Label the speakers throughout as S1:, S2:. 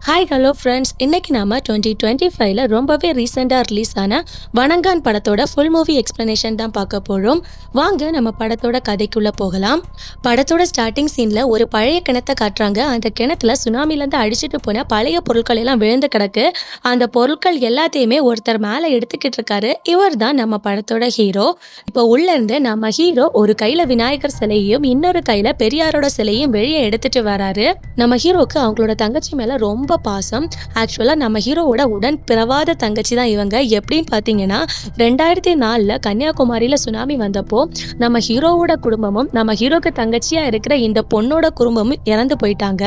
S1: Hi hello friends, இன்னைக்கு நாம 2025ல ரொம்பவே ரீசெண்டாக ரிலீஸ் ஆன வணங்கான் படத்தோட ஃபுல் மூவி எக்ஸ்பிளனேஷன் தான் பார்க்க போகிறோம். வாங்க நம்ம படத்தோட கதைக்குள்ளே போகலாம். படத்தோட ஸ்டார்டிங் சீனில் ஒரு பழைய கிணத்தை காட்டுறாங்க. அந்த கிணத்துல சுனாமிலேருந்து அடிச்சுட்டு போன பழைய பொருட்கள் எல்லாம் விழுந்து கிடக்கு. அந்த பொருட்கள் எல்லாத்தையுமே ஒருத்தர் மேலே எடுத்துக்கிட்டு இருக்காரு. இவர் தான் நம்ம படத்தோட ஹீரோ. இப்போ உள்ளேருந்து நம்ம ஹீரோ ஒரு கையில் விநாயகர் சிலையையும் இன்னொரு கையில் பெரியாரோட சிலையும் வெளியே எடுத்துட்டு வராரு. நம்ம ஹீரோக்கு அவங்களோட தங்கச்சி மேலே ரொம்ப பாசம். ஆக்சுவலாக நம்ம ஹீரோவோட உடன் பிறவாத தங்கச்சி தான் இவங்க. எப்படின்னு பார்த்தீங்கன்னா 2004ல் கன்னியாகுமரியில் சுனாமி வந்தப்போ நம்ம ஹீரோவோட குடும்பமும் நம்ம ஹீரோக்கு தங்கச்சியாக இருக்கிற இந்த பொண்ணோட குடும்பமும் இறந்து போயிட்டாங்க.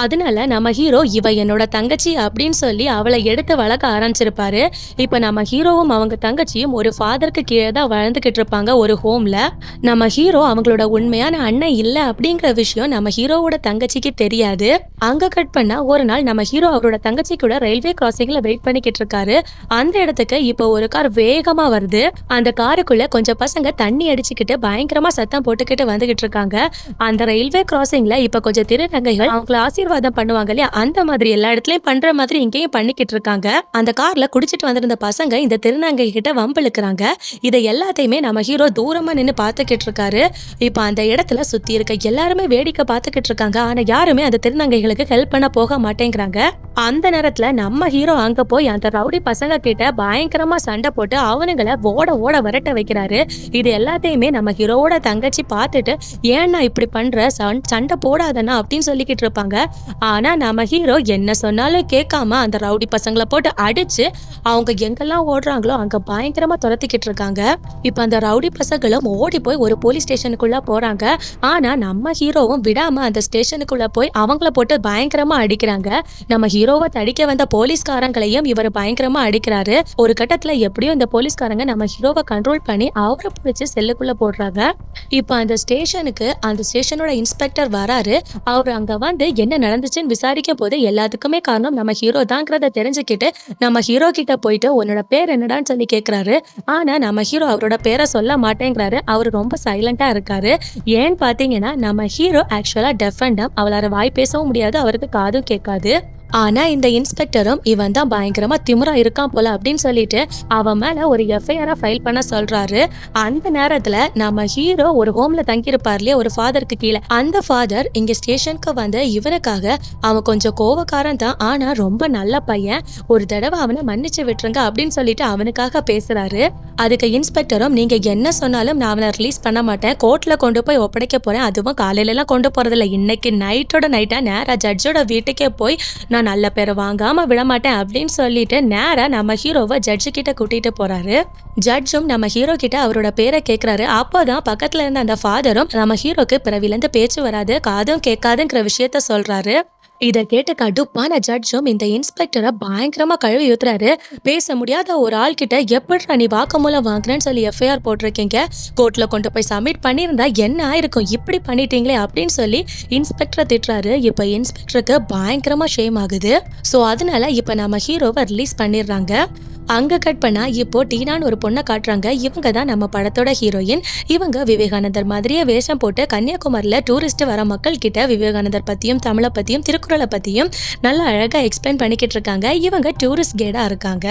S1: அதனால நம்ம ஹீரோ இவ என்னோட தங்கச்சி அப்படின்னு சொல்லி அவளை எடுத்து வளர்க்க ஆரம்பிச்சிருப்பாரு. இப்போ நம்ம ஹீரோவும் அவங்க தங்கச்சியும் ஒரு ஃபாதருக்கு கீழே தான் வளர்ந்துக்கிட்டு இருப்பாங்க ஒரு ஹோம்ல. நம்ம ஹீரோ அவங்களோட உண்மையான அண்ணன் இல்லை அப்படிங்கிற விஷயம் நம்ம ஹீரோவோட தங்கச்சிக்கு தெரியாது. அங்க கட் பண்ணா ஒரு நாள் நம்ம ஹீரோ அவரோட தங்கச்சி கூட ரயில்வே கிராசிங்ல வெயிட் பண்ணிக்கிட்டு இருக்காரு. அந்த இடத்துக்கு இப்போ ஒரு கார் வேகமா வருது. அந்த காருக்குள்ள கொஞ்சம் பசங்க தண்ணி அடிச்சுக்கிட்டு பயங்கரமா சத்தம் போட்டுக்கிட்டு வந்துகிட்டு இருக்காங்க. அந்த ரயில்வே கிராசிங்ல இப்ப கொஞ்சம் திருநங்கைகள் அவங்கள ஆசீர்வாதம் பண்ணுவாங்க இல்லையா, அந்த மாதிரி எல்லா இடத்துலயும் பண்ற மாதிரி இங்கேயும் பண்ணிக்கிட்டு இருக்காங்க. அந்த கார்ல குடிச்சிட்டு வந்திருந்த பசங்க இந்த திருநங்கை கிட்ட வம்பிழுக்கிறாங்க. இதை எல்லாத்தையுமே நம்ம ஹீரோ தூரமா நின்று பார்த்துக்கிட்டு இருக்காரு. இப்ப அந்த இடத்துல சுத்தி இருக்க எல்லாருமே வேடிக்கை பார்த்துக்கிட்டு இருக்காங்க. ஆனா யாருமே அந்த திருநங்கைகளுக்கு ஹெல்ப் பண்ண போக மாட்டேங்கிறாங்க. அந்த நேரத்துல நம்ம ஹீரோ அங்க போய் அந்த ரவுடி பசங்க கிட்ட பயங்கரமா சண்டை போட்டு அவனுங்களை ஓட ஓட விரட்ட வைக்கிறாரு. இது எல்லாத்தையுமே நம்ம ஹீரோவோட தங்கச்சி பார்த்துட்டு ஏன்னா இப்படி பண்ற, சண்டை போடாதனா அப்படின்னு சொல்லிக்கிட்டு இருப்பாங்க. ஆனா நம்ம ஹீரோ என்ன சொன்னாலும் கேட்காம அந்த ரவுடி பசங்களை போட்டு அடிச்சு அவங்க எங்கெல்லாம் ஓடுறாங்களோ அங்க பயங்கரமா துரத்திக்கிட்டு இருக்காங்க. இப்ப அந்த ரவுடி பசங்களும் ஓடி போய் ஒரு போலீஸ் ஸ்டேஷனுக்குள்ள போறாங்க. ஆனா நம்ம ஹீரோவும் விடாம அந்த ஸ்டேஷனுக்குள்ள போய் அவங்கள போட்டு பயங்கரமா அடிக்கிறாங்க. நம்ம ஹீரோவை தடிக்க வந்த போலீஸ்காரங்களையும் இவர் பயங்கரமா அடிக்கிறாரு. ஒரு கட்டத்துல எப்படியோ இந்த போலீஸ்காரங்க நம்ம ஹீரோவை கண்ட்ரோல் பண்ணி அவரை பிடிச்சி செல்லுக்குள்ள போடுறாங்க. இப்ப அந்த ஸ்டேஷனோட இன்ஸ்பெக்டர் வராரு. அவர் அங்க வந்து என்ன நடந்துச்சுன்னு விசாரிக்கும் போது எல்லாத்துக்குமே காரணம் நம்ம ஹீரோ தாங்கிறத தெரிஞ்சுக்கிட்டு நம்ம ஹீரோ கிட்ட போயிட்டு உன்னோட பேர் என்னடான்னு சொல்லி கேட்கிறாரு. ஆனா நம்ம ஹீரோ அவரோட பேரை சொல்ல மாட்டேங்கிறாரு. அவர் ரொம்ப சைலண்டா இருக்காரு. ஏன்னு பாத்தீங்கன்னா நம்ம ஹீரோ ஆக்சுவலா டெஃப் அண்ட் டம்ப். அவளால வாய் பேசவும் முடியாது, அவருக்கு காதும் கேட்காது. ஆனா இந்த இன்ஸ்பெக்டரும் இவன் தான் பயங்கரமா திமிரா இருக்கான் போல அப்படின்னு சொல்லிட்டு அவன் மேல ஒரு எஃப்ஐஆர் ஃபைல் பண்ண சொல்றாரு. அந்த நேரத்துல நம்ம ஹீரோ ஒரு ஹோம்ல தங்கியிருப்பார் இல்லையா, ஒரு ஃபாதருக்கு கீழே. அந்த ஃபாதர் இங்க ஸ்டேஷனுக்கு வந்து இவனுக்காக அவன் கொஞ்சம் கோவக்காரன் தான், ஆனா ரொம்ப நல்ல பையன், ஒரு தடவை அவனை மன்னிச்சு விட்டுருங்க அப்படின்னு சொல்லிட்டு அவனுக்காக பேசுறாரு. அதுக்கு இன்ஸ்பெக்டரும் நீங்க என்ன சொன்னாலும் நான் அவனை ரிலீஸ் பண்ண மாட்டேன், கோர்ட்ல கொண்டு போய் ஒப்படைக்க போறேன், அதுவும் காலையில எல்லாம் கொண்டு போறதில்ல, இன்னைக்கு நைட்டோட நைட்டா நேரா ஜட்ஜோட வீட்டுக்கே போய் நான் நல்ல பேரை வாங்காம விடமாட்டேன் அப்படின்னு சொல்லிட்டு நேரா நம்ம ஹீரோவை ஜட்ஜு கிட்ட கூட்டிட்டு போறாரு. ஜட்ஜும் நம்ம ஹீரோ கிட்ட அவரோட பேரை கேட்கிறாரு. அப்போதான் பக்கத்துல இருந்த அந்த ஃபாதரும் நம்ம ஹீரோக்கு பிறவிலேருந்து பேச்சு வராது, காதும் கேட்காதுங்கிற விஷயத்த சொல்றாரு. இதை கேட்டு கடுப்பான ஜட்ஜும் இந்த இன்ஸ்பெக்டரை பயங்கரமா கழுவி ஊத்துறாரு. பேச முடியாத ஒரு ஆள் கிட்ட எப்படிடா நீ வாக்குமூலம் வாங்குறேன்னு சொல்லி எஃப்ஐஆர் போட்டிருக்கீங்க, கோர்ட்ல கொண்டு போய் சப்மிட் பண்ணியிருந்தா என்ன ஆயிருக்கும், இப்படி பண்ணிட்டீங்களே அப்படின்னு சொல்லி இன்ஸ்பெக்டரை திட்டுறாரு. இப்ப இன்ஸ்பெக்டருக்கு பயங்கரமா ஷேம் ஆகுது. ஸோ அதனால இப்ப நம்ம ஹீரோவை ரிலீஸ் பண்ணிடுறாங்க. அங்க கட் பண்ணா இப்போ டீனான்னு ஒரு பொண்ணை காட்டுறாங்க. இவங்க தான் நம்ம படத்தோட ஹீரோயின். இவங்க விவேகானந்தர் மாதிரியே வேஷம் போட்டு கன்னியாகுமரியில டூரிஸ்ட் வர மக்கள் கிட்ட விவேகானந்தர் பத்தியும் தமிழை பத்தியும் திருக்குறளை பத்தியும் நல்லா அழகா எக்ஸ்பிளைன் பண்ணிக்கிட்டு இருக்காங்க. இவங்க டூரிஸ்ட் கைடா இருக்காங்க.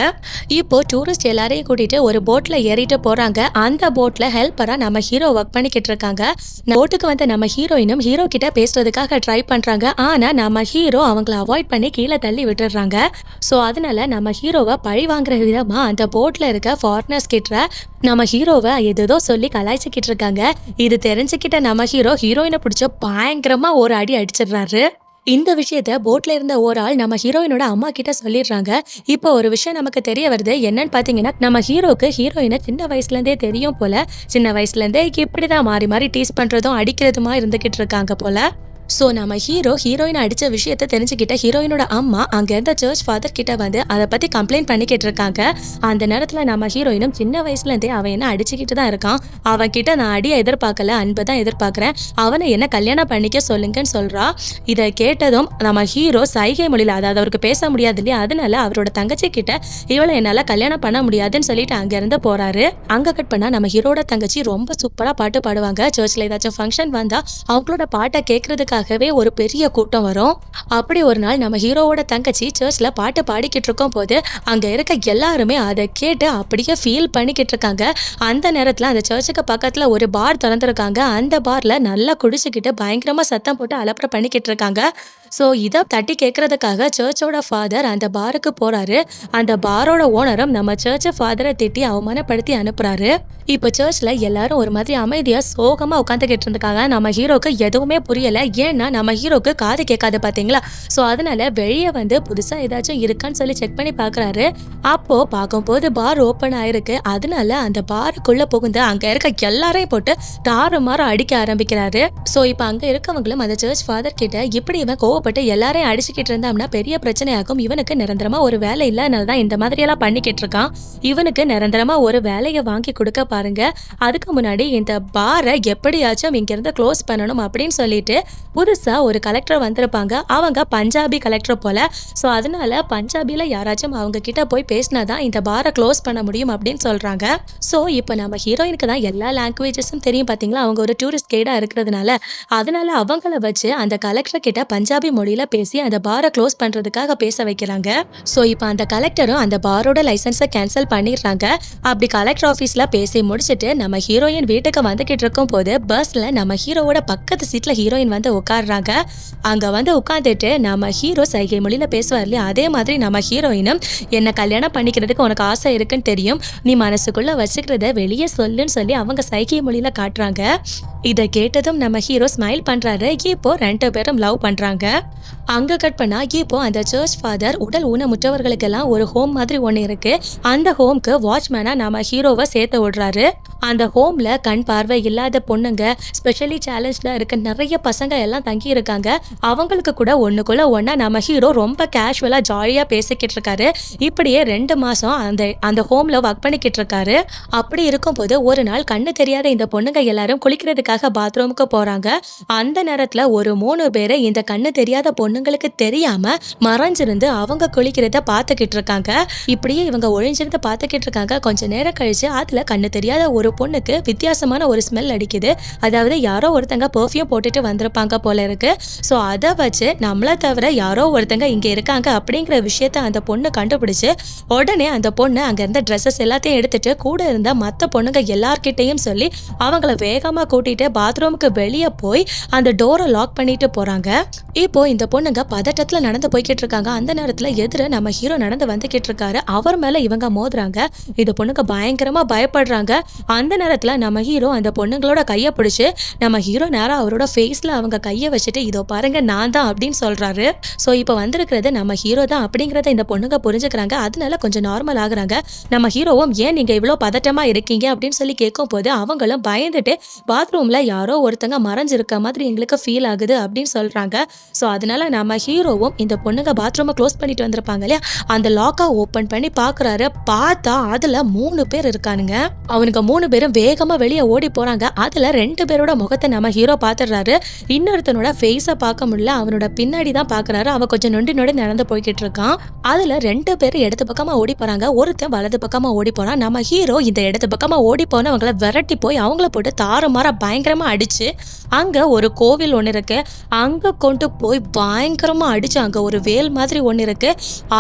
S1: இப்போ டூரிஸ்ட் எல்லாரையும் கூட்டிட்டு ஒரு போட்ல ஏறிட்டு போறாங்க. அந்த போட்ல ஹெல்ப்பரா நம்ம ஹீரோ ஒர்க் பண்ணிக்கிட்டு இருக்காங்க. போட்டுக்கு வந்து நம்ம ஹீரோயினும் ஹீரோ கிட்ட பேசுறதுக்காக ட்ரை பண்றாங்க. ஆனா நம்ம ஹீரோ அவங்கள அவாய்ட் பண்ணி கீழே தள்ளி விட்டுடுறாங்க. ஸோ அதனால நம்ம ஹீரோவை பழி வாங்குற விதமா அந்த போட்ல இருக்க ஃபாரினர்ஸ் கிட்ட நம்ம ஹீரோவை ஏதோ சொல்லி கலாய்ச்சிக்கிட்டு இருக்காங்க. இது தெரிஞ்சுக்கிட்ட நம்ம ஹீரோ ஹீரோயினை பிடிச்ச பயங்கரமா ஒரு அடி அடிச்சிடுறாரு. இந்த விஷயத்த போட்ல இருந்த ஒரு ஆள் நம்ம ஹீரோயினோட அம்மா கிட்ட சொல்லிடுறாங்க. இப்போ ஒரு விஷயம் நமக்கு தெரிய வருது. என்னன்னு பாத்தீங்கன்னா நம்ம ஹீரோக்கு ஹீரோயினை சின்ன வயசுல இருந்தே தெரியும் போல. சின்ன வயசுல இருந்தே இப்படிதான் மாறி மாறி டீஸ் பண்றதும் அடிக்கிறதுமா இருந்துகிட்டு இருக்காங்க போல. ஸோ நம்ம ஹீரோயினை அடித்த விஷயத்த தெரிஞ்சுக்கிட்ட ஹீரோயினோட அம்மா அங்கே இருந்த சர்ச் ஃபாதர் கிட்ட வந்து அதை பற்றி கம்ப்ளைண்ட் பண்ணிக்கிட்டு இருக்காங்க. அந்த நேரத்தில் நம்ம ஹீரோயினும் சின்ன வயசுலேருந்தே அவன் என்ன அடிச்சுக்கிட்டு தான் இருக்கான், அவன் கிட்ட நான் அடியை எதிர்பார்க்கல, அன்பை தான் எதிர்பார்க்குறேன், அவனை என்ன கல்யாணம் பண்ணிக்க சொல்லுங்கன்னு சொல்கிறா. இதை கேட்டதும் நம்ம ஹீரோ சைகை மொழியில், அதாவது அவருக்கு பேச முடியாது இல்லையா, அதனால அவரோட தங்கச்சி கிட்ட இவளை என்னால் கல்யாணம் பண்ண முடியாதுன்னு சொல்லிட்டு அங்கேருந்து போகிறாரு. அங்கே கட் பண்ணால் நம்ம ஹீரோட தங்கச்சி ரொம்ப சூப்பராக பாட்டு பாடுவாங்க. சர்ச்சில் ஏதாச்சும் ஃபங்க்ஷன் வந்தால் அவங்களோட பாட்டை கேட்கறதுக்காக பார்க்கறதுக்காகவே ஒரு பெரிய கூட்டம் வரும். அப்படி ஒரு நாள் நம்ம ஹீரோவோட தங்கச்சி சர்ச்ல பாட்டு பாடிக்கிட்டு இருக்கும் போது அங்க இருக்க எல்லாருமே அதை கேட்டு அப்படியே ஃபீல் பண்ணிக்கிட்டு இருக்காங்க. அந்த நேரத்துல அந்த சர்ச்சுக்கு பக்கத்துல ஒரு பார் திறந்திருக்காங்க. அந்த பார்ல நல்லா குடிச்சுக்கிட்டு பயங்கரமா சத்தம் போட்டு அலப்பறை பண்ணிக்கிட்டு இருக்காங்க. ஸோ இதை தட்டி கேட்கறதுக்காக சர்ச்சோட ஃபாதர் அந்த பாருக்கு போறாரு. அந்த பாரோட ஓனரும் நம்ம சர்ச் ஃபாதரை திட்டி அவமானப்படுத்தி அனுப்புறாரு. இப்போ சர்ச்ல எல்லாரும் ஒரு மாதிரி அமைதியா சோகமா உட்காந்துக்கிட்டு இருந்துக்காங்க. நம்ம ஹீரோக்கு எதுவுமே புரியல. ஏன்னா நம்ம ஹீரோக்கு காது கேட்காது பாத்தீங்களா. ஸோ அதனால வெளியே வந்து புதுசா ஏதாச்சும் இருக்கான்னு சொல்லி செக் பண்ணி பாக்குறாரு. அப்போ பார்க்கும்போது பார் ஓப்பன் ஆயிருக்கு. அதனால அந்த பாருக்குள்ள புகுந்து அங்க இருக்க எல்லாரையும் போட்டு தாறுமாற அடிக்க ஆரம்பிக்கிறாரு. ஸோ இப்போ அங்க இருக்கவங்களும் அந்த சர்ச் ஃபாதர் கிட்ட இப்படி இவன் கோவப்பட்டு எல்லாரையும் அடிச்சுக்கிட்டு இருந்தாம்னா பெரிய பிரச்சனையாகும். இவனுக்கு நிரந்தரமா ஒரு வேலை இல்லாதனாலதான் இந்த மாதிரி எல்லாம் பண்ணிக்கிட்டு இருக்கான். இவனுக்கு நிரந்தரமா ஒரு வேலையை வாங்கி கொடுக்க பாருங்க. அதுக்கு முன்னாடி இந்த பாரை எப்படியாச்சும் இங்க இருந்து க்ளோஸ் பண்ணணும் அப்படின்னு சொல்லிட்டு புதுசா ஒரு கலெக்டர் வந்திருப்பாங்க. அவங்க பஞ்சாபி கலெக்டர் போல. ஸோ அதனால பஞ்சாபில யாராச்சும் அவங்க கிட்ட போய் பேசினாதான் இந்த பாரை க்ளோஸ் பண்ண முடியும் அப்படின்னு சொல்றாங்க. ஸோ இப்போ நம்ம ஹீரோயினுக்கு தான் எல்லா லாங்குவேஜஸும் தெரியும் பாத்தீங்களா. அவங்க ஒரு டூரிஸ்ட் கைடா இருக்கிறதுனால அதனால அவங்கள வச்சு அந்த கலெக்டர் கிட்ட பஞ்சாபி மொழியில பேசி அந்த பாரை க்ளோஸ் பண்றதுக்காக பேச வைக்கிறாங்க. ஸோ இப்போ அந்த கலெக்டரும் அந்த பாரோட லைசன்ஸை கேன்சல் பண்ணிடுறாங்க. அப்படி கலெக்டர் ஆஃபீஸ்ல பேசி முடிச்சுட்டு நம்ம ஹீரோயின் வீட்டுக்கு வந்துகிட்டு இருக்கும் போது பஸ்ல நம்ம ஹீரோவோட பக்கத்து சீட்ல ஹீரோயின் வந்து உட்காடுறாங்க. அங்க வந்து உட்காந்துட்டு நம்ம ஹீரோ சைகை மொழியில பேசுவார் இல்லையா, அதே மாதிரி நம்ம ஹீரோயினும் என்ன கல்யாணம் பண்ணிக்கிறதுக்கு உனக்கு ஆசை இருக்குன்னு தெரியும், நீ மனசுக்குள்ள வச்சுக்கிறத வெளியே சொல்லுன்னு சொல்லி அவங்க சைகை மொழியில காட்டுறாங்க. இதை கேட்டதும் நம்ம ஹீரோ ஸ்மைல் பண்றாரு. இப்போ 2 பேரும் லவ் பண்றாங்க. அங்க கட் பண்ணா இப்போ அந்த சர்ச் ஃபாதர் உடல் ஊனமுற்றவர்களுக்கெல்லாம் ஒரு ஹோம் மாதிரி ஒன்று இருக்கு. அந்த ஹோம்க்கு வாட்ச்மேனா நம்ம ஹீரோவை சேர்த்து விடுறாரு. அந்த ஹோம்ல கண் பார்வை இல்லாத பொண்ணுங்க, ஸ்பெஷலி சேலஞ்ச்ல இருக்க நிறைய பசங்க எல்லாம் தங்கி இருக்காங்க. அவங்களுக்கு கூட ஒண்ணுக்குள்ள ஒன்னா நம்ம ஹீரோ ரொம்ப கேஷுவலா ஜாலியா பேசிக்கிட்டு இருக்காரு. இப்படியே 2 மாசம் அந்த ஹோம்ல ஒர்க் பண்ணிக்கிட்டு இருக்காரு. அப்படி இருக்கும்போது ஒரு நாள் கண்ணு தெரியாத இந்த பொண்ணுங்க எல்லாரும் குளிக்கிறதுக்காக பாத்ரூமுக்கு போறாங்க. அந்த நேரத்துல ஒரு 3 பேரை இந்த கண்ணு தெரியாத பொண்ணுங்களுக்கு தெரியாம மறைஞ்சிருந்து அவங்க குளிக்கிறத பார்த்துக்கிட்டு இருக்காங்க. இப்படியே இவங்க ஒழிஞ்சிருந்து பார்த்துக்கிட்டு இருக்காங்க. கொஞ்ச நேரம் கழிச்சு அதுல கண்ணு தெரியாத ஒரு பொண்ணுக்கு வித்தியாசமான ஒரு ஸ்மெல் அடிக்குது. அதாவது யாரோ ஒருத்தங்க பெர்ஃப்யூம் போட்டுட்டு வந்திருப்பாங்க போல இருக்கு. ஸோ அதை வச்சு நம்மளை தவிர யாரோ ஒருத்தங்க இங்க இருக்காங்க அப்படிங்கிற விஷயத்த அந்த பொண்ணு கண்டுபிடிச்சு உடனே அந்த பொண்ணு அங்க இருந்த ட்ரெஸ்ஸஸ் எல்லாத்தையும் எடுத்துட்டு கூட இருந்த மற்ற பொண்ணுங்க எல்லார்கிட்டையும் சொல்லி அவங்கள வேகமா கூட்டிட்டு பாத்ரூமுக்கு வெளியே போய் அந்த டோரை லாக் பண்ணிட்டு போறாங்க. இப்போ இந்த பொண்ணுங்க பதட்டத்துல நடந்து போய்கிட்டு இருக்காங்க. அந்த நேரத்துல எதிர நம்ம ஹீரோ நடந்து வந்துகிட்டு இருக்காரு. அவர் மேல இவங்க மோதுறாங்க. இந்த பொண்ணுங்க பயங்கரமா பயப்படுறாங்க. அந்த நேரத்துல நம்ம ஹீரோ அந்த பொண்ணுங்களோட கையை பிடிச்சு நம்ம ஹீரோ நேரா அவரோட ஃபேஸ்ல அவங்க கையை வச்சுட்டு இதோ பாருங்க நான் தான் அப்படின்னு சொல்றாரு. ஸோ இப்போ வந்திருக்கிறது நம்ம ஹீரோ தான் அப்படிங்கறத இந்த பொண்ணுங்க புரிஞ்சுக்கிறாங்க. அதனால கொஞ்சம் நார்மல் ஆகுறாங்க. நம்ம ஹீரோவும் ஏன் நீங்க இவ்வளவு பதட்டமா இருக்கீங்க அப்படின்னு சொல்லி கேட்கும் போது அவங்களும் பயந்துட்டு பாத்ரூம்ல யாரோ ஒருத்தங்க மறைஞ்சிருக்க மாதிரி எங்களுக்கு ஃபீல் ஆகுது அப்படின்னு சொல்றாங்க. ஸோ அதனால நம்ம ஹீரோவும் இந்த பொண்ணுங்க பாத்ரூமை க்ளோஸ் பண்ணிட்டு வந்திருப்பாங்க இல்லையா, அந்த லாக்கை ஓப்பன் பண்ணி பாக்குறாரு. பார்த்தா அதுல 3 பேர் இருக்கானுங்க. அவனுக்கு 3 பேரும் வேகமா வெளியே ஓடி போறாங்க. அதுல 2 பேரோட முகத்தை நம்ம ஹீரோ பாத்துறாரு. இன்னொருத்தனோட ஃபேஸை பார்க்க முடியல. அவனோட பின்னாடி தான் பாக்குறாரு. அவன் கொஞ்சம் நொண்டி நொடி நடந்து போய்கிட்டு இருக்கான். அதுல 2 பேர் இடது பக்கமா ஓடி போறாங்க. ஒருத்தன் வலது பக்கமா ஓடி போறான். நம்ம ஹீரோ இந்த இடது பக்கமா ஓடி போனவங்களை விரட்டி போய் அவங்கள போட்டு தாறுமாற பயங்கரமா அடிச்சு அங்க ஒரு கோவில் ஒண்ணு இருக்கு. அங்க கொண்டு போய் பயங்கரமா அடிச்சு அங்க ஒரு வேல் மாதிரி ஒண்ணு இருக்கு.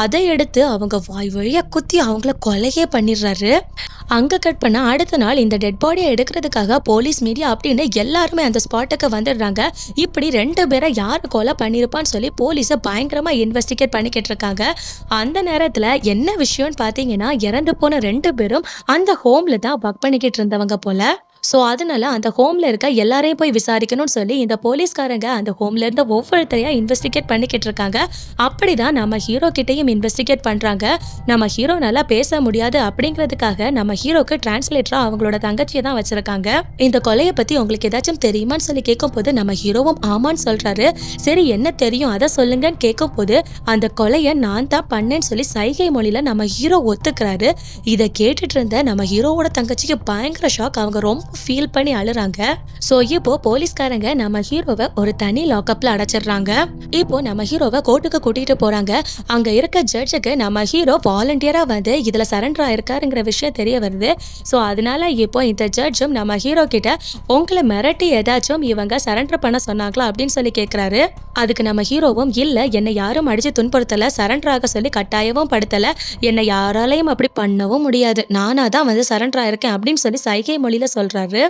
S1: அதை எடுத்து அவங்க வாய் வழியா குத்தி அவங்கள கொலையே பண்ணிடுறாரு. அங்க கட் பண்ண அடுத்த நாள் இந்த டெட் பாடியை எடுக்கிறதுக்காக போலீஸ் மீடியா அப்படின்னு எல்லாருமே அந்த ஸ்பாட்டுக்கு வந்துடுறாங்க. இப்படி 2 பேரை யாரு கொலை பண்ணிருப்பான்னு சொல்லி போலீஸை பயங்கரமா இன்வெஸ்டிகேட் பண்ணிக்கிட்டு இருக்காங்க. அந்த நேரத்துல என்ன விஷயம்னு பாத்தீங்கன்னா இறந்து போன 2 பேரும் அந்த ஹோம்ல தான் ஒர்க் பண்ணிக்கிட்டு இருந்தவங்க போல. ஸோ அதனால அந்த ஹோம்ல இருக்க எல்லாரையும் போய் விசாரிக்கணும்னு சொல்லி இந்த போலீஸ்காரங்க அந்த ஹோம்ல இருந்த ஒவ்வொருத்தரையா இன்வெஸ்டிகேட் பண்ணிக்கிட்டு இருக்காங்க. அப்படிதான் நம்ம ஹீரோ கிட்டையும் இன்வெஸ்டிகேட் பண்றாங்க. நம்ம ஹீரோ நல்லா பேச முடியாது அப்படிங்கிறதுக்காக நம்ம ஹீரோக்கு டிரான்ஸ்லேட்டரா அவங்களோட தங்கச்சியை தான் வச்சிருக்காங்க. இந்த கொலையை பத்தி உங்களுக்கு ஏதாச்சும் தெரியுமான்னு சொல்லி கேட்கும் போது நம்ம ஹீரோவும் ஆமான்னு சொல்றாரு. சரி என்ன தெரியும் அதை சொல்லுங்கன்னு கேட்கும் போது அந்த கொலையை நான் தான் பண்ணேன்னு சொல்லி சைகை மொழியில நம்ம ஹீரோ ஒத்துக்கிறாரு. இதை கேட்டுட்டு இருந்த நம்ம ஹீரோவோட தங்கச்சிக்கு பயங்கர ஷாக். அவங்க ரொம்ப ஃபீல் பண்ணி அழுறாங்க. சோ இப்போ போலீஸ்காரங்க நம்ம ஹீரோவை ஒரு தனி லாக்அப்ல அடைச்சிடுறாங்க. இப்போ நம்ம ஹீரோவை கோர்ட்டுக்கு கூட்டிட்டு போறாங்க. அங்க இருக்க ஜட்ஜுக்கு நம்ம ஹீரோ வாலண்டியரா வந்து இதுல சரண்டர் ஆயிருக்காருங்கிற விஷயம் தெரிய வருது. சோ அதனால இப்போ இந்த ஜட்ஜும் நம்ம ஹீரோ கிட்ட உங்களை மிரட்டி ஏதாச்சும் இவங்க சரண்டர் பண்ண சொன்னாங்களா அப்படின்னு சொல்லி கேட்கிறாரு. அதுக்கு நம்ம ஹீரோவும் இல்ல, என்னை யாரும் அடிச்சு துன்புறுத்தல, சரண்டர் ஆக சொல்லி கட்டாயமும் படுத்தல, என்னை யாராலையும் அப்படி பண்ணவும் முடியாது, நானா தான் வந்து சரண்டர் ஆயிருக்கேன் அப்படின்னு சொல்லி சைகை மொழியில சொல்றாரு.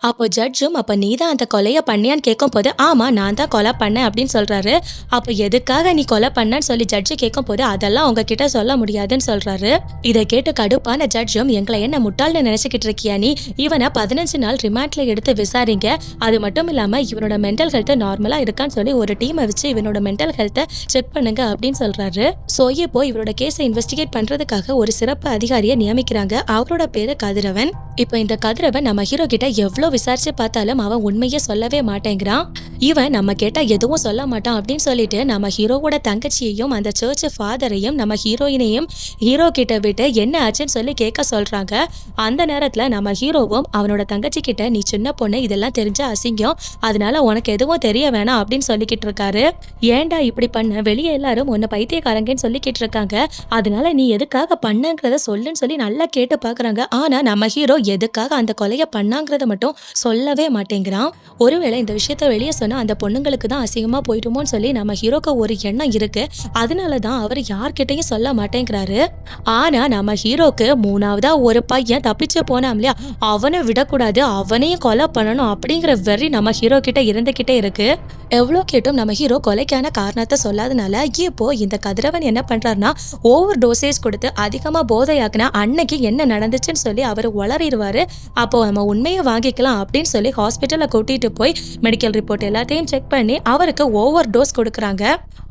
S1: அப்போ ஜட்ஜும் அப்ப நீ தான் அந்த கொலையை பண்ணியான்னு கேட்கும் போது ஆமா நான் தான் கொலை பண்ணேன் அப்படின்னு சொல்றாரு. அப்போ எதுக்காக நீ கொலை பண்ணன்னு சொல்லி ஜட்ஜு கேட்கும் போது அதெல்லாம் உங்ககிட்ட சொல்ல முடியாதுன்னு சொல்றாரு. இதை கேட்டு கடுப்பான ஜட்ஜும் எங்களை என்ன முட்டாள்னு நினைச்சுக்கிட்டு இருக்கியா நீ, இவனை 15 நாள் ரிமாண்ட்ல எடுத்து விசாரிங்க, அது மட்டும் இல்லாம இவனோட மென்டல் ஹெல்த் நார்மலா இருக்கான்னு சொல்லி ஒரு டீமை வச்சு இவனோட மென்டல் ஹெல்த்தை செக் பண்ணுங்க அப்படின்னு சொல்றாரு. சோ இப்போ இவரோட கேஸை இன்வெஸ்டிகேட் பண்றதுக்காக ஒரு சிறப்பு அதிகாரியை நியமிக்கிறாங்க. அவரோட பேரு கதிரவன். இப்போ இந்த கதிரவன் நம்ம ஹீரோ கிட்ட எவ்வளவு விசாரிச்சு பார்த்தாலும் அவன் உண்மையே சொல்லவே மாட்டேங்கிறான். இவன் நம்ம கேட்டா எதுவும் சொல்ல மாட்டான் அப்படின்னு சொல்லிட்டு நம்ம ஹீரோவோட தங்கச்சியையும் அந்த சர்ச் ஃபாதரையும் நம்ம ஹீரோயினையும் ஹீரோ கிட்ட விட்டு என்ன ஆச்சுன்னு சொல்லி கேட்க சொல்றாங்க. அந்த நேரத்துல நம்ம ஹீரோவும் அவனோட தங்கச்சி கிட்ட நீ சின்ன பொண்ணு, இதெல்லாம் தெரிஞ்ச அசிங்கம், அதனால உனக்கு எதுவும் தெரிய வேணாம் அப்படின்னு சொல்லிக்கிட்டு இருக்காரு. ஏன்டா இப்படி பண்ண, வெளியே எல்லாரும் உன்னை பைத்தியக்காரங்கன்னு சொல்லிக்கிட்டு இருக்காங்க, அதனால நீ எதுக்காக பண்ணங்கிறத சொல்லுன்னு சொல்லி நல்லா கேட்டு பாக்குறாங்க. ஆனா நம்ம ஹீரோ எதுக்காக அந்த கொலையை பண்ணாங்கிறத மட்டும் சொல்லவே மாட்டேங்கிறான். ஒருவேளை இந்த விஷயத்த வெளியே சொன்னா அந்த பொண்ணுங்களுக்கு தான் அசிங்கமா போயிடுமோன்னு சொல்லி நம்ம ஹீரோக்கு ஒரு எண்ணம் இருக்கு. அதனாலதான் அவர் யார்கிட்டையும் சொல்ல மாட்டேங்கிறாரு. ஆனா நம்ம ஹீரோக்கு மூணாவதா ஒரு பையன் தப்பிச்சு போனான் இல்லையா, அவனை விடக்கூடாது, அவனையும் கொலை பண்ணணும் அப்படிங்கிற வெறி நம்ம ஹீரோ கிட்ட இருந்துகிட்டே இருக்கு. எவ்வளோ கேட்டும் நம்ம ஹீரோ கொலைக்கான காரணத்தை சொல்லாதனால இப்போ இந்த கதிரவன் என்ன பண்றாருன்னா ஓவர் டோசேஜ் கொடுத்து அதிகமா போதையாக்குனா அன்னைக்கு என்ன நடந்துச்சுன்னு சொல்லி அவர் உளறிடுவாரு. அப்போ நம்ம உண்மையை வாங்கிக்கலாம் அப்படின்னு சொல்லி ஹாஸ்பிட்டல்ல கூட்டிட்டு போய் மெடிக்கல் ரிப்போர்ட் எல்லாத்தையும் செக் பண்ணி அவருக்கு ஓவர் டோஸ் கொடுக்குறாங்க.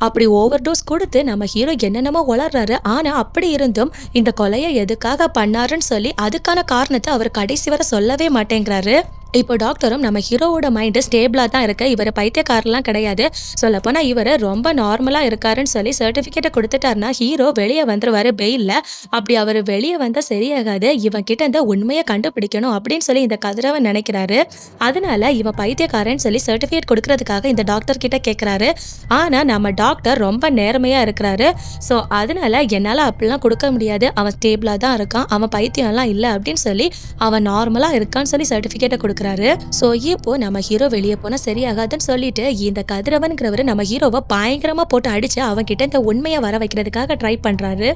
S1: அப்படி ஓவர் டோஸ் கொடுத்து நம்ம ஹீரோ என்னென்னமோ உளர்றாரு. ஆனா அப்படி இருந்தும் இந்த கொலையை எதுக்காக பண்ணாருன்னு சொல்லி அதுக்கான காரணத்தை அவர் கடைசி வரை சொல்லவே மாட்டேங்கிறாரு. இப்போ டாக்டரும் நம்ம ஹீரோவோட மைண்டு ஸ்டேபிளா தான் இருக்கு, இவர் பைத்தியக்காரெல்லாம் கிடையாது, சொல்லப்போனா இவர் ரொம்ப நார்மலா இருக்காருன்னு சொல்லி சர்டிபிகேட்டை கொடுத்துட்டாருன்னா ஹீரோ வெளியே வந்துருவாரு பெயில்ல. அப்படி அவர் வெளியே வந்தா சரியாகாது, இவன் கிட்ட இந்த உண்மையை கண்டுபிடிக்கணும் அப்படின்னு சொல்லி இந்த கதிரவன் நினைக்கிறாரு. அதனால இவன் பைத்தியக்காரன்னு சொல்லி சர்டிபிகேட் கொடுக்கறதுக்காக இந்த டாக்டர் கிட்ட கேட்கிறாரு. ஆனா நம்ம டாக்டர் ரொம்ப நேர்மையா இருக்கிறாரு. ஸோ அதனால என்னால அப்படிலாம் கொடுக்க முடியாது, அவன் ஸ்டேபிளா தான் இருக்கான், அவன் பைத்தியம்லாம் இல்லை அப்படின்னு சொல்லி அவன் நார்மலா இருக்கான்னு சொல்லி சர்டிபிகேட்டை கொடுக்குறாரு. சோ இப்போ நம்ம ஹீரோ வெளியே போனா சரியாகாதுன்னு சொல்லிட்டு இந்த கதிரவன்கிறவரு நம்ம ஹீரோவை பயங்கரமா போட்டு அடிச்சு அவன் கிட்ட இந்த உண்மையை வர வைக்கிறதுக்காக ட்ரை பண்றாரு.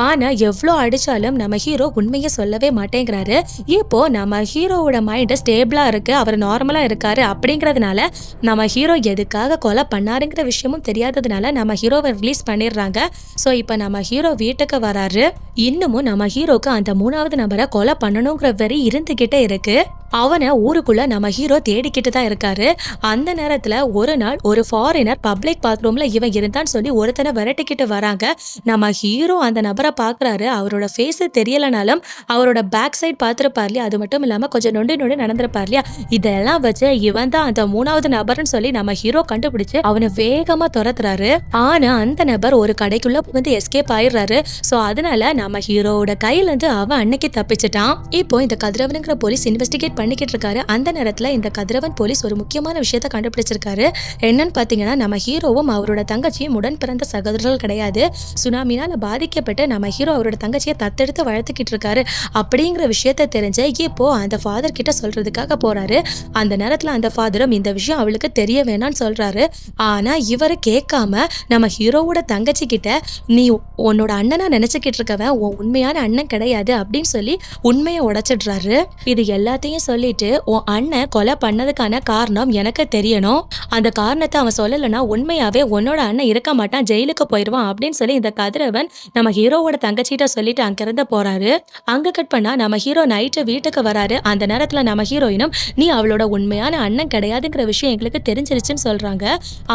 S1: ஆனா எவ்வளோ அடிச்சாலும் நம்ம ஹீரோ உண்மையை சொல்லவே மாட்டேங்கிறாரு. இப்போ நம்ம ஹீரோவோட மைண்ட் ஸ்டேபிளா இருக்கு, அவர் நார்மலா இருக்காரு அப்படிங்கறதுனால நம்ம ஹீரோ எதுக்காக கொலை பண்ணாருங்கிற விஷயமும் தெரியாததுனால நம்ம ஹீரோவை ரிலீஸ் பண்ணிடுறாங்க. ஸோ இப்போ நம்ம ஹீரோ வீட்டுக்கு வராரு. இன்னமும் நம்ம ஹீரோக்கு அந்த மூணாவது நபரை கொலை பண்ணணுங்கிற வெறி இருந்துகிட்டே இருக்கு. அவனை ஊருக்குள்ள நம்ம ஹீரோ தேடிக்கிட்டு தான் இருக்காரு. அந்த நேரத்துல ஒரு நாள் ஒரு ஃபாரினர் பப்ளிக் பாத்ரூம்ல இவன் இருந்தான்னு சொல்லி ஒருத்தனை விரட்டிக்கிட்டு வராங்க. நம்ம ஹீரோ அந்த நபரை பாக்குறாரு. அவரோட ஃபேஸ் தெரியலனாலும் அவரோட பேக் சைட் பார்த்துருப்பார் இல்லையா, அது மட்டும் இல்லாம கொஞ்சம் நொண்டி நொண்டி நடந்திருப்பார் இல்லையா, இதெல்லாம் வச்சு இவன் தான் அந்த மூணாவது நபர்னு சொல்லி நம்ம ஹீரோ கண்டுபிடிச்சு அவனை வேகமா துரத்துறாரு. ஆனா அந்த நபர் ஒரு கடைக்குள்ள புகுந்து எஸ்கேப் ஆயிடுறாரு. சோ அதனால நம்ம ஹீரோவோட கையில இருந்து அவன் அன்னைக்கு தப்பிச்சிட்டான். இப்போ இந்த கதிரவனுங்கிற போலீஸ் இன்வெஸ்டிகேட் பண்ணிக்கிட்டு இருக்காரு. அந்த நேரத்துல இந்த கதிரவன் போலீஸ் ஒரு முக்கியமான விஷயத்த கண்டுபிடிச்சிருக்காரு. என்னன்னு பாத்தீங்கன்னா நம்ம ஹீரோவும் அவரோட தங்கச்சியும் உடன் பிறந்த சகோதரர்கள் கிடையாது. சுனாமினால பாதிக்கப்பட்டு நம்ம ஹீரோ அவரோட தங்கச்சியை தத்தெடுத்து வளர்த்துக்கிட்டு இருக்காரு அப்படிங்கிற விஷயத்த தெரிஞ்சு இப்போ அந்த ஃபாதர் கிட்ட சொல்றதுக்காக போறாரு. அந்த நேரத்துல அந்த ஃபாதரும் இந்த விஷயம் அவளுக்கு தெரிய வேணாம்னு சொல்றாரு. ஆனா இவரு கேட்காம நம்ம ஹீரோவோட தங்கச்சி கிட்ட நீ உன்னோட அண்ணனா நினைச்சுக்கிட்டு இருக்கவன் உன் உண்மையான அண்ணன் கிடையாது அப்படின்னு சொல்லி உண்மையை உடைச்சிடுறாரு. இது எல்லாத்தையும் சொல்லிட்டு உன் அண்ணன் கொலை பண்ணதுக்கான காரணம் எனக்கு தெரியணும், அந்த காரணத்தை அவன் சொல்லலைன்னா உண்மையாவே உன்னோட அண்ணன் இருக்க மாட்டான், ஜெயிலுக்கு போயிடுவான் அப்படின்னு சொல்லி இந்த கதிரவன் நம்ம ஹீரோவோட தங்கச்சிட்ட சொல்லிட்டு அங்கிருந்து போறாரு. அங்க கட் பண்ணா நம்ம ஹீரோ நைட்டு வீட்டுக்கு வராரு. அந்த நேரத்துல நம்ம ஹீரோயினும் நீ அவளோட உண்மையான அண்ணன் கிடையாதுங்கிற விஷயம் எங்களுக்கு தெரிஞ்சிருச்சுன்னு சொல்றாங்க.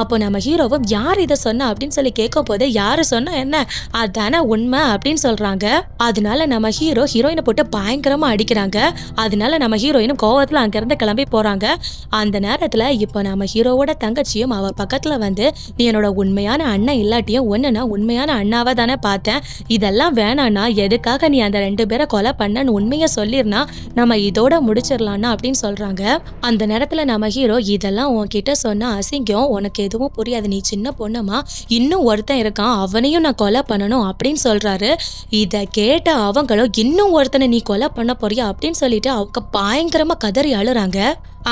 S1: அப்போ நம்ம ஹீரோவும் யார் இதை சொன்னா அப்படின்னு சொல்லி கேட்கும் போது யாரு சொன்னா என்ன, அதான உண்மை அப்படின்னு சொல்றாங்க. அதனால நம்ம ஹீரோயினை போட்டு பயங்கரமா அடிக்கிறாங்க. அதனால நம்ம ஹீரோயின் ஹீரோயினும் கோவத்துல அங்கிருந்து கிளம்பி போறாங்க. அந்த நேரத்துல இப்போ நம்ம ஹீரோவோட தங்கச்சியும் அவ பக்கத்துல வந்து, நீ என்னோட உண்மையான அண்ணன் இல்லாட்டியும் ஒன்னுனா உண்மையான அண்ணாவை தானே பார்த்தேன், இதெல்லாம் வேணான்னா எதுக்காக நீ அந்த 2 பேரை கொலை பண்ணன்னு உண்மையை சொல்லிருந்தா நம்ம இதோட முடிச்சிடலாம்னா அப்படின்னு சொல்றாங்க. அந்த நேரத்துல நம்ம ஹீரோ, இதெல்லாம் உன்கிட்ட சொன்னா அசிங்கம், உனக்கு எதுவும் புரியாது, நீ சின்ன பொண்ணுமா, இன்னும் ஒருத்தன் இருக்கான், அவனையும் நான் கொலை பண்ணணும் அப்படின்னு சொல்றாரு. இதை கேட்ட அவங்களும், இன்னும் ஒருத்தனை நீ கொலை பண்ண போறியா அப்படின்னு சொல்லிட்டு அவங்க பயங்கரமா கதறி அழுறாங்க.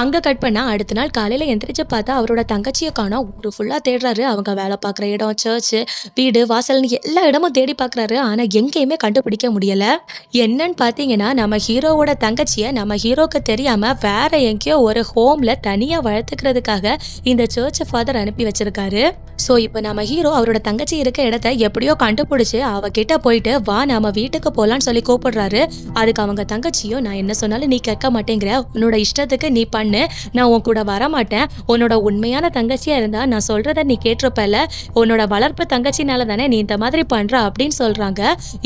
S1: அங்க கட் பண்ணா அடுத்த நாள் காலையில எந்திரிச்சு பார்த்தா அவரோட தங்கச்சியை காணோம். ஊரு ஃபுல்லா தேடுறாரு. அவங்க வேலை பார்க்குற இடம், சர்ச்சு, வீடு, வாசல்னு எல்லா இடமும் தேடி பார்க்குறாரு. ஆனா எங்கேயுமே கண்டுபிடிக்க முடியல. என்னன்னு பார்த்தீங்கன்னா, நம்ம ஹீரோவோட தங்கச்சியை நம்ம ஹீரோக்கு தெரியாம வேற எங்கேயோ ஒரு ஹோம்ல தனியா வளர்த்துக்கிறதுக்காக இந்த சர்ச் ஃபாதர் அனுப்பி வச்சிருக்காரு. ஸோ இப்போ நம்ம ஹீரோ அவரோட தங்கச்சி இருக்க இடத்த எப்படியோ கண்டுபிடிச்சு அவகிட்ட போயிட்டு, வா நம்ம வீட்டுக்கு போலான்னு சொல்லி கூப்பிடுறாரு. அதுக்கு அவங்க தங்கச்சியோ, நான் என்ன சொன்னாலும் நீ கேட்க மாட்டேங்கிற, உன்னோட இஷ்டத்துக்கு நீ பண்ணு, நான் உன் கூட வரமாட்டேன், உன்னோட உண்மையான தங்கச்சியா இருந்தா நான் சொல்றத நீ கேட்டிருப்பல, உன்னோட வளர்ப்பு தங்கச்சினால தானே நீ இந்த மாதிரி பண்ற அப்படின்னு சொல்றாங்க.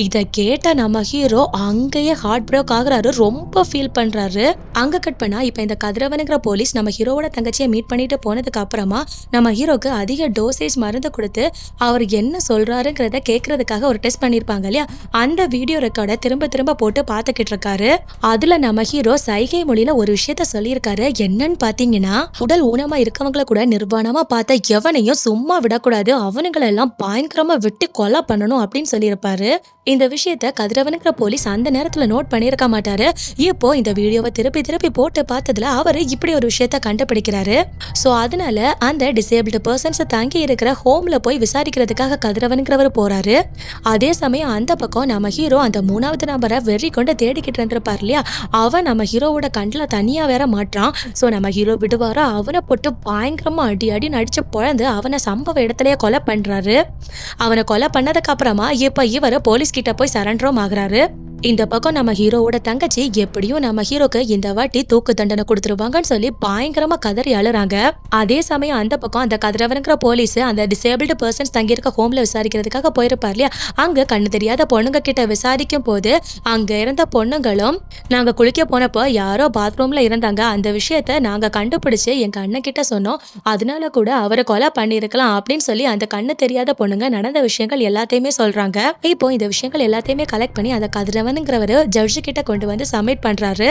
S1: இதை கேட்ட நம்ம ஹீரோ அங்கேயே ஹார்ட் பிரேக் ஆகுறாரு, ரொம்ப ஃபீல் பண்றாரு. அங்க கட் பண்ணா இப்போ இந்த கதிரவனுங்கிற போலீஸ் நம்ம ஹீரோவோட தங்கச்சியை மீட் பண்ணிட்டு போனதுக்கு அப்புறமா நம்ம ஹீரோக்கு அதிக டோசேஜ் மருந்து கொடுத்து அவர் என்ன சொல்றாருங்கிறத கேட்கறதுக்காக ஒரு டெஸ்ட் பண்ணிருப்பாங்க இல்லையா, அந்த வீடியோ ரெக்கார்டை திரும்ப திரும்ப போட்டு பார்த்துக்கிட்டு இருக்காரு. அதுல நம்ம ஹீரோ சைகை மொழியில ஒரு விஷயத்த சொல்லியிருக்காரு. என்னன்னு பாத்தீங்கன்னா, உடல் ஊனமா இருக்கவங்கள கூட நிர்வாணமா பார்த்த எவனையும் சும்மா விடக்கூடாது, அவனுங்களை எல்லாம் பயங்கரமா வெட்டி கொலை பண்ணணும் அப்படின்னு சொல்லியிருப்பாரு. இந்த விஷயத்த கதிரவனுங்கிற போலீஸ் அந்த நேரத்துல நோட் பண்ணியிருக்க மாட்டாரு. இப்போ இந்த வீடியோவை திருப்பி திருப்பி போட்டு பார்த்ததுல அவரு இப்படி ஒரு விஷயத்த கண்டுபிடிக்கிறாரு. ஸோ அதனால அந்த டிசேபிள்டு பர்சன்ஸ் தங்கி இருக்கிற ஹோம்ல போய் விசாரிக்கிறதுக்காக கதிரவனுங்கிறவர் போறாரு. அதே சமயம் அந்த பக்கம் நம்ம ஹீரோ அந்த 3வது நபரை வெறி கொண்டு தேடிக்கிட்டு இருந்திருப்பார் இல்லையா, அவன் நம்ம ஹீரோவோட கண்ணில் தனியா வேற மாட்டான். ஸோ நம்ம ஹீரோ விடுவாரா, அவனை போட்டு பயங்கரமா அடி அடி நடிச்சு பொழந்து அவனை சம்பவ இடத்துலயே கொலை பண்றாரு. அவனை கொலை பண்ணதுக்கு அப்புறமா இப்ப இவர் போலீஸ் கிட்ட போய் சரண்டரும் ஆகுறாரு. இந்த பக்கம் நம்ம ஹீரோவோட தங்கச்சி எப்படியும் நம்ம ஹீரோக்கு இந்த வாட்டி தூக்கு தண்டனை கொடுத்துருவாங்கன்னு சொல்லி பயங்கரமா கதறி அழுறாங்க. அதே சமயம் அந்த பக்கம் அந்த கதிரவனுங்கிற போலீஸ் அந்த டிசேபிள்டு பர்சன்ஸ் தங்கியிருக்க ஹோம்ல விசாரிக்கிறதுக்காக போயிருப்பார் இல்லையா, அங்க கண்ணு தெரியாத பொண்ணுங்க கிட்ட விசாரிக்கும் போது அங்க இருந்த பொண்ணுங்களும், நாங்க குளிக்க போனப்போ யாரோ பாத்ரூம்ல இருந்தாங்க, அந்த விஷயத்த நாங்க கண்டுபிடிச்சு எங்க அண்ணன் கிட்ட சொன்னோம், அதனால கூட அவரை கொலை பண்ணிருக்கலாம் அப்படின்னு சொல்லி அந்த கண்ணு தெரியாத பொண்ணுங்க நடந்த விஷயங்கள் எல்லாத்தையுமே சொல்றாங்க. இப்போ இந்த விஷயங்கள் எல்லாத்தையுமே கலெக்ட் பண்ணி அந்த கதிரவனுங்கிறவர் ஜட்ஜு கிட்ட கொண்டு வந்து சப்மிட் பண்றாரு.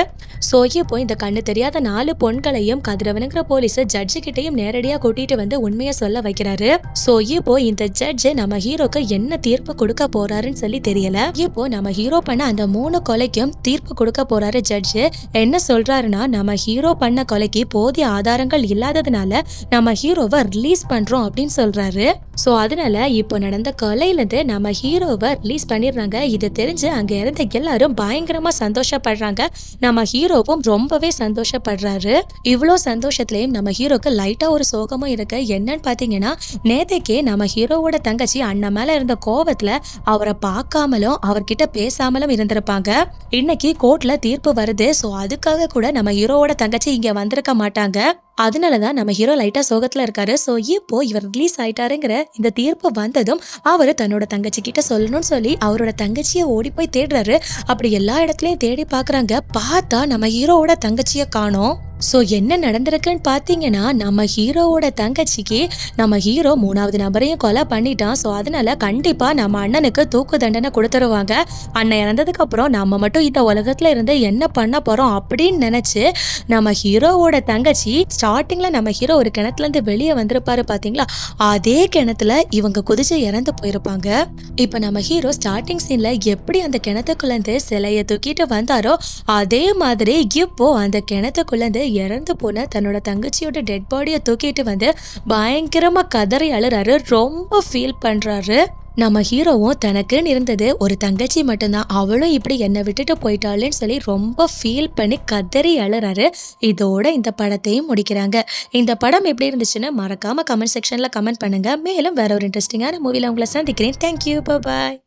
S1: ஸோ இப்போ இந்த கண்ணு தெரியாத 4 பொண்களையும் கதிரவனுங்கிற போலீஸ் ஜட்ஜு கிட்டையும் நேரடியா கூட்டிட்டு வந்து உண்மையை சொல்ல வைக்கிறாரு. ஸோ இப்போ இந்த ஜட்ஜு நம்ம ஹீரோக்கு என்ன தீர்ப்பு கொடுக்க போறாருன்னு சொல்லி தெரியல. இப்போ நம்ம ஹீரோ பண்ண அந்த 3 கொலைக்கும் தீர்ப்பு கொடுக்க போறாரு ஜட்ஜு. என்ன சொல்றாருன்னா, நம்ம ஹீரோ பண்ண கொலைக்கு போதிய ஆதாரங்கள் இல்லாததுனால நம்ம ஹீரோவை ரிலீஸ் பண்றோம் அப்படின்னு சொல்றாரு. ஸோ அதனால இப்போ நடந்த கொலையிலேருந்து நம்ம ஹீரோவை ரிலீஸ் பண்ணிடுறாங்க. இது தெரிஞ்சு அங்க இருந்த எல்லாரும் பயங்கரமா சந்தோஷப்படுறாங்க. நம்ம ஹீரோவும் ரொம்பவே சந்தோஷப்படுறாரு. இவ்வளோ சந்தோஷத்துலயும் நம்ம ஹீரோக்கு லைட்டா ஒரு சோகமும் இருக்கு. என்னன்னு பாத்தீங்கன்னா, நேத்தைக்கே நம்ம ஹீரோவோட தங்கச்சி அண்ணன் மேல இருந்த கோவத்துல அவரை பார்க்காமலும் அவர்கிட்ட பேசாமலும் இருந்திருப்பாங்க. இன்னைக்கு கோர்ட்ல தீர்ப்பு வருது. ஸோ அதுக்காக கூட நம்ம ஹீரோவோட தங்கச்சி இங்க வந்திருக்க மாட்டாங்க. அதனாலதான் நம்ம ஹீரோ லைட்டா சோகத்துல இருக்காரு. ஸோ இப்போ இவர் ரிலீஸ் ஆயிட்டாருங்கிற இந்த தீர்ப்பு வந்ததும் அவரு தன்னோட தங்கச்சி கிட்ட சொல்லணும்னு சொல்லி அவரோட தங்கச்சியை ஓடி போய் தேடுறாரு. அப்படி எல்லா இடத்துலயும் தேடி பாக்குறாங்க. பார்த்தா நம்ம ஹீரோவோட தங்கச்சியை காணோம். ஸோ என்ன நடந்திருக்குன்னு பார்த்தீங்கன்னா, நம்ம ஹீரோவோட தங்கச்சிக்கு நம்ம ஹீரோ 3வது நபரையும் கொலை பண்ணிட்டான். ஸோ அதனால கண்டிப்பா நம்ம அண்ணனுக்கு தூக்கு தண்டனை கொடுத்துருவாங்க. அண்ணன் இறந்ததுக்கு அப்புறம் நம்ம மட்டும் இந்த உலகத்துல இருந்து என்ன பண்ண போறோம் அப்படின்னு நினைச்சு நம்ம ஹீரோவோட தங்கச்சி ஸ்டார்டிங்ல நம்ம ஹீரோ ஒரு கிணத்துல இருந்து வெளியே வந்திருப்பாரு பாத்தீங்களா, அதே கிணத்துல இவங்க குதிச்சு இறந்து போயிருப்பாங்க. இப்ப நம்ம ஹீரோ ஸ்டார்டிங் சீன்ல எப்படி அந்த கிணத்துக்குள்ள இருந்து சிலையை தூக்கிட்டு வந்தாரோ அதே மாதிரி இப்போ அந்த கிணத்துக்குள்ள இருந்து இறந்து போன தன்னோட தங்கச்சியோட டெட் பாடியை தூக்கிட்டு வந்து பயங்கரமா கதறி அழுறாரு. ரொம்ப ஃபீல் பண்றாரு. நம்ம ஹீரோவும் தனக்குன்னு இருந்தது ஒரு தங்கச்சி மட்டும்தான், அவளும் இப்படி என்னை விட்டுட்டு போயிட்டாளேன்னு சொல்லி ரொம்ப ஃபீல் பண்ணி கதறி அழுறாரு. இதோட இந்த படத்தையும் முடிக்கிறாங்க. இந்த படம் எப்படி இருந்துச்சுன்னு மறக்காம கமெண்ட் செக்ஷன்ல கமெண்ட் பண்ணுங்க. மேலும் வேற ஒரு இன்ட்ரெஸ்டிங்கான மூவில உங்களை சந்திக்கிறேன். தேங்க்யூ, பாய்.